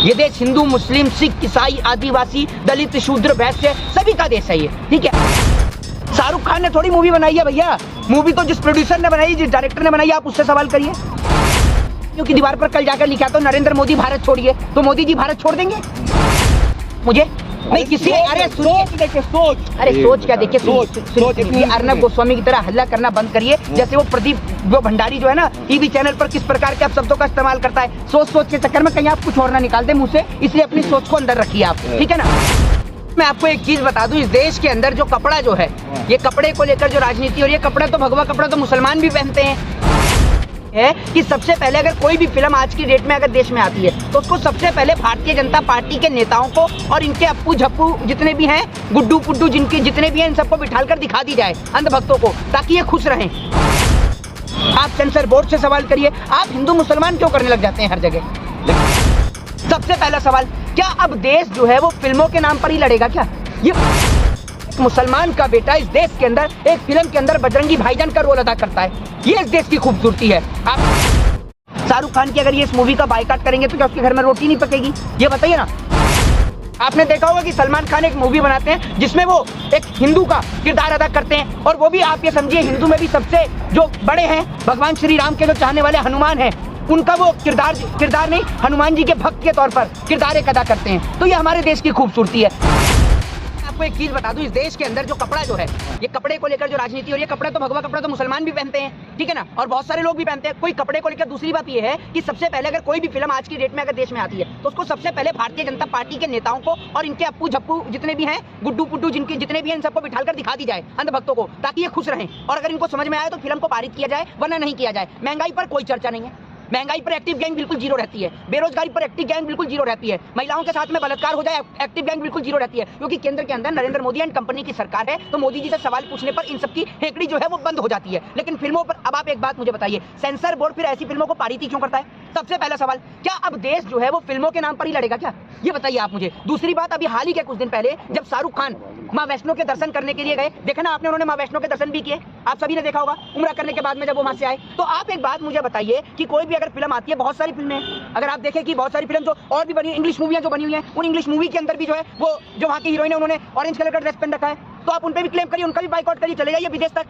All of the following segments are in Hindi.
ये देश हिंदू, मुस्लिम, सिख, ईसाई, आदिवासी, दलित, शूद्र, वैश्य सभी का देश है ये, ठीक है। शाहरुख खान ने थोड़ी मूवी बनाई है भैया, मूवी तो जिस प्रोड्यूसर ने बनाई, जिस डायरेक्टर ने बनाई, आप उससे सवाल करिए। क्योंकि दीवार पर कल जाकर लिखा तो नरेंद्र मोदी भारत छोड़िए, तो मोदी जी भारत छोड़ देंगे मुझे नहीं किसी। अरे सोच, अरे सोच क्या, देखिए सोच अर्नब गोस्वामी की तरह हल्ला करना बंद करिए। जैसे वो प्रदीप भंडारी जो है ना, टीवी चैनल पर किस प्रकार के आप शब्दों का इस्तेमाल करता है, सोच के चक्कर में कहीं आप कुछ और ना निकाल दे मुंह से, इसलिए अपनी सोच को अंदर रखिए आप, ठीक है ना। मैं आपको एक चीज बता दूं, इस देश के अंदर जो कपड़ा जो है, ये कपड़े को लेकर जो राजनीति, और ये कपड़ा तो भगवा कपड़ा तो मुसलमान भी पहनते हैं, है कि सबसे पहले अगर कोई भी फिल्म आज की डेट में अगर देश में आती है तो उसको सबसे पहले भारतीय जनता पार्टी के नेताओं को और इनके अप्पू झप्पू जितने भी हैं, गुड्डू पुड्डू जिनके जितने भी हैं, इन सबको बिठाकर दिखा दी जाए अंधभक्तों को, ताकि ये खुश रहें। आप सेंसर बोर्ड से सवाल करिए, आप हिंदू मुसलमान क्यों करने लग जाते हैं हर जगह। सबसे पहला सवाल, क्या अब देश जो है वो फिल्मों के नाम पर ही लड़ेगा क्या? ये मुसलमान का बेटा इस देश के अंदर एक फिल्म के अंदर बजरंगी भाईजान का रोल अदा करता है, ये इस देश की खूबसूरती है। आप शाहरुख खान की अगर ये इस मूवी का बायकॉट करेंगे तो क्या उसके घर में रोटी नहीं पकेगी? ये बताइए ना। आपने देखा होगा कि सलमान खान एक मूवी बनाते हैं जिसमें वो एक हिंदू का किरदार अदा करते हैं, और वो भी आप ये समझिए हिंदू में भी सबसे जो बड़े हैं, भगवान श्री राम के जो चाहने वाले हनुमान हैं, उनका वो किरदार नहीं, हनुमान जी के भक्त के तौर पर किरदार एक अदा करते हैं। तो ये हमारे देश की खूबसूरती है। आपको एक चीज बता दूं, इस देश के अंदर जो कपड़ा जो है, ये कपड़े को लेकर जो राजनीति, और ये कपड़ा तो भगवा कपड़ा तो मुसलमान भी पहनते हैं, ठीक है ना, और बहुत सारे लोग भी पहनते हैं। कोई कपड़े को लेकर दूसरी बात ये है कि सबसे पहले अगर कोई भी फिल्म आज की डेट में अगर देश में आती है तो उसको सबसे पहले भारतीय जनता पार्टी के नेताओं को और इनके अप्पू झप्पू जितने भी हैं, गुड्डू पुड्डू जिनके जितने भी हैं, इन सबको बिठाकर दिखा दी जाए अंधभक्तों को, ताकि ये खुश रहें। और अगर इनको समझ में आए तो फिल्म को पारित किया जाए, वरना नहीं किया जाए। महंगाई पर कोई चर्चा नहीं है, महंगाई पर एक्टिव गैंग बिल्कुल जीरो रहती है, बेरोजगारी पर एक्टिव गैंग बिल्कुल जीरो रहती है, महिलाओं के साथ में बलात्कार हो जाए एक्टिव गैंग बिल्कुल जीरो रहती है, क्योंकि केंद्र के अंदर नरेंद्र मोदी एंड कंपनी की सरकार है। तो मोदी जी से सवाल पूछने पर इन सबकी हेकड़ी जो है वो बंद हो जाती है। लेकिन फिल्मों पर अब आप एक बात मुझे बताइए, सेंसर बोर्ड फिर ऐसी फिल्मों को पारित क्यों करता है? सबसे पहला सवाल, क्या अब देश जो है वो फिल्मों के नाम पर ही लड़ेगा क्या? ये बताइए आप मुझे। दूसरी बात, अभी हाल ही के कुछ दिन पहले जब शाहरुख खान माँ वैष्णो के दर्शन करने के लिए गए, देखा ना आपने, उन्होंने माँ वैष्णो के दर्शन भी किए, आप सभी ने देखा होगा, उम्रा करने के बाद में जब वो वहां से आए। तो आप एक बात मुझे बताइए कि कोई भी अगर फिल्म आती है, बहुत सारी फिल्में हैं, अगर आप देखें कि बहुत सारी फिल्म जो और भी बनी, इंग्लिश मूवियां जो बनी हुई हैं, उन इंग्लिश मूवी के अंदर भी जो है वो जो वहाँ की हीरोइन है उन्होंने ऑरेंज कलर का ड्रेस पहन रखा है, तो आप उन पर भी क्लेम करिए, उनका भी बाइकआउट करिए, चले जाइए विदेश तक।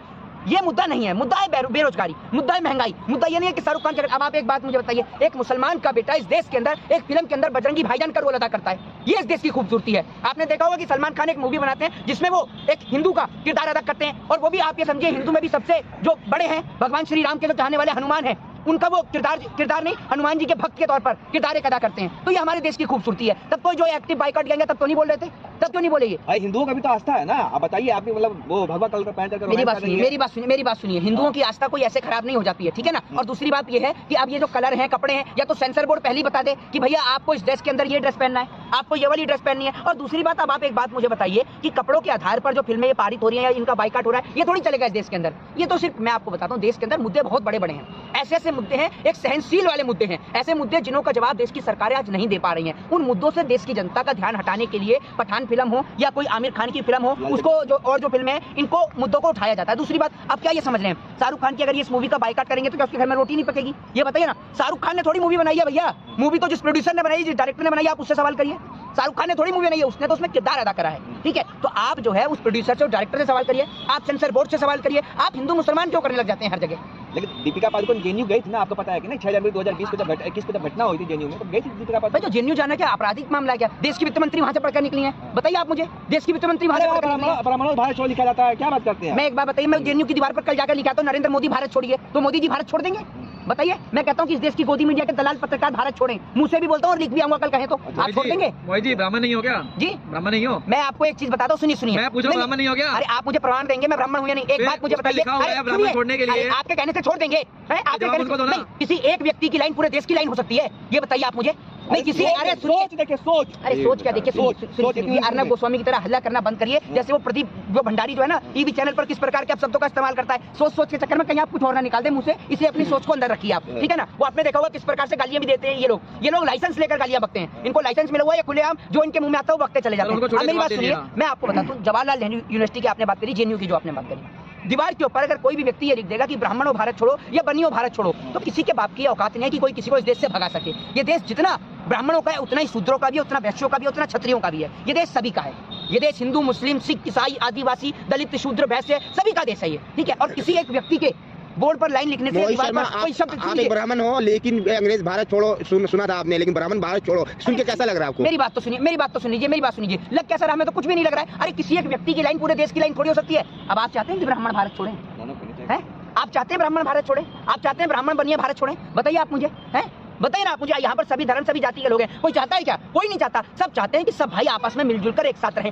ये मुद्दा नहीं है, मुद्दा है बेरोजगारी, मुद्दा है महंगाई, मुद्दा ये नहीं है कि शाहरुख खान। अब आप एक बात मुझे बताइए, एक मुसलमान का बेटा इस देश के अंदर एक फिल्म के अंदर बजरंगी भाईजान का रोल अदा करता है, ये इस देश की खूबसूरती है। आपने देखा होगा कि सलमान खान एक मूवी बनाते हैं जिसमें वो एक हिंदू का किरदार अदा करते हैं, और वो भी आप ये समझिए हिंदू में भी सबसे जो बड़े हैं, भगवान श्री राम के जो चाहने वाले हनुमान हैं, उनका वो किरदार नहीं, हनुमान जी के भक्त के तौर पर किरदार एक अदा करते हैं। तो ये हमारे देश की खूबसूरती है। तब तो जो एक्टिव बाइकआउट करेंगे तब तो नहीं बोल रहे थे, तब क्यों नहीं बोले? ये हिंदुओं का भी तो आस्था है ना, आप बताइए। आपने मतलब वो भगवा कलर का पहन कर मेरी बात सुनिए, हिंदुओं की आस्था कोई ऐसे खराब नहीं हो जाती है, ठीक है ना। और दूसरी बात ये है कि अब ये जो कलर है, कपड़े हैं, या तो सेंसर बोर्ड पहले ही बता दे कि भैया आपको इस देश के अंदर ये ड्रेस पहनना है, आपको ये वाली ड्रेस पहननी है। और दूसरी बात, अब आप एक बात मुझे बताइए कि कपड़ों के आधार पर जो फिल्में पारित हो रही हैं या इनका बाइकआउट हो रहा है, ये थोड़ी चलेगा इस देश के अंदर। ये तो सिर्फ मैं आपको बताता हूँ, देश के अंदर मुद्दे बहुत बड़े बड़े हैं, ऐसे ऐसे मुद्दे हैं, एक सहनशील वाले मुद्दे हैं, ऐसे मुद्दे जिन्हों का जवाब देश की सरकारें आज नहीं दे पा रही हैं। उन मुद्दों से देश की जनता का ध्यान हटाने के लिए पठान फिल्म हो या कोई आमिर खान की फिल्म हो, उसको जो और जो फिल्में हैं, इनको मुद्दों को उठाया जाता है। दूसरी बात, अब क्या ये समझ रहे हैं, शाहरुख खान की अगर ये इस मूवी का बायकॉट करेंगे तो क्या उसके घर में रोटी नहीं पकेगी? ये बताइए ना। शाहरुख खान ने थोड़ी मूवी बनाई है भैया, मूवी तो जिस प्रोड्यूसर ने बनाई, जिस डायरेक्टर ने बनाई, आप उससे सवाल करिए। शाहरुख खान ने थोड़ी मूवी बनाई है, उसने तो उसमें किरदार अदा करा है, ठीक है। तो आप जो है उस प्रोड्यूसर से और डायरेक्टर से सवाल करिए, आप सेंसर बोर्ड से सवाल करिए। आप हिंदू मुसलमान क्यों करने लग जाते हैं हर जगह? लेकिन दीपिका पादुकोण जेएनयू गई थी ना, आपको पता है कि नहीं? 6 जनवरी 2020 को जब 21 को जब घटना हुई थी जेएनयू में, तो गई थी दीपिका पादुकोण। भाई, तो जेएनयू जाना क्या आपराधिक मामला है क्या? देश की वित्त मंत्री वहां से पढ़कर निकली है, बताइए आप मुझे। देश की वित्त मंत्री वहां से परमाणु भारत छोड़ लिखा जाता है, क्या बात करते हैं? मैं एक बात बताइए, मैं जेएनयू की दीवार पर कल जाकर लिखा तो नरेंद्र मोदी भारत छोड़िए, तो मोदी जी भारत छोड़ देंगे? बताइए। मैं कहता हूँ कि इस देश की गोदी मीडिया के दलाल पत्रकार भारत छोड़ें, मुंह से भी बोलता हूँ और लिख भी आऊंगा कल कहें तो। आप छोड़ देंगे? मोदी जी ब्राह्मण नहीं हो क्या? जी ब्राह्मण नहीं हो? मैं आपको एक चीज बताता हूँ, सुनिए। मैं पूछ रहा हूँ ब्राह्मण नहीं हो क्या? अरे आप मुझे प्रमाण देंगे मैं ब्राह्मण हूँ या नहीं? एक बात मुझे बताइए, ब्राह्मण छोड़ने के लिए आपके कहने से छोड़ देंगे? आपके कहने से किसी एक व्यक्ति की लाइन पूरे देश की लाइन हो सकती है? ये बताइए आप मुझे। नहीं किसी, अरे सोच देखिए, सोच क्या, देखिए अर्नब गोस्वामी की तरह हल्ला करना बंद करिए। जैसे वो प्रदीप भंडारी जो है ना, टीवी चैनल पर किस प्रकार के आप शब्दों का इस्तेमाल करता है, सोच के चक्कर में कहीं आप कुछ और ना निकाल दे मुंह से, इसलिए अपनी सोच को अंदर रखिए आप, ठीक है ना। वो आपने देखा होगा किस प्रकार से गालियां भी देते हैं ये लोग लाइसेंस लेकर गालियां बकते हैं। इनको लाइसेंस मिला हुआ है, खुलेआम जो इनके मुंह में आता है वो बकते चले जाते हैं। मेरी बात सुनिए, मैं आपको बताता हूँ, जवाहरलाल नेहरू यूनिवर्सिटी की आपने बात करी, जेएनयू की जो आपने बात करी, दीवार के ऊपर अगर कोई भी व्यक्ति ये लिख देगा कि ब्राह्मणों भारत छोड़ो या बनियो भारत छोड़ो, तो किसी के बाप की औकात नहीं है कि कोई किसी को इस देश से भगा सके। ये देश जितना ब्राह्मणों का है, उतना ही शूद्रों का भी है, उतना वैश्यों का भी है, उतना क्षत्रियों का भी है। ये देश सभी का है। ये देश हिंदू, मुस्लिम, सिख, ईसाई, आदिवासी, दलित, शूद्र, वैश्य सभी का देश है ये, ठीक है। और किसी एक व्यक्ति के बोर्ड पर लाइन लिखने से मोहित दीवार शर्मा, पर कोई शब्द आप एक ब्राह्मण हो, लेकिन अंग्रेज भारत छोड़ो सुना था आपने, लेकिन ब्राह्मण भारत छोड़ो सुन के कैसा लग रहा है आपको? मेरी बात तो सुनिए, मेरी बात तो सुनिए, मेरी बात सुनिए। लग कैसा रहा, हमें तो कुछ भी नहीं लग रहा है। अरे किसी एक व्यक्ति की लाइन पूरे देश की लाइन थोड़ी हो सकती है। अब आप चाहते हैं कि ब्राह्मण भारत छोड़ें? हैं? आप चाहते हैं ब्राह्मण भारत छोड़ें? आप चाहते हैं ब्राह्मण बनिए भारत छोड़ें? बताइए आप मुझे, हैं? बताइए ना आप मुझे। यहाँ पर सभी धर्म, सभी जाति के लोग हैं। कोई चाहता है क्या? कोई नहीं चाहता। सब चाहते हैं कि सब भाई आपस में मिलजुल कर एक साथ रहें।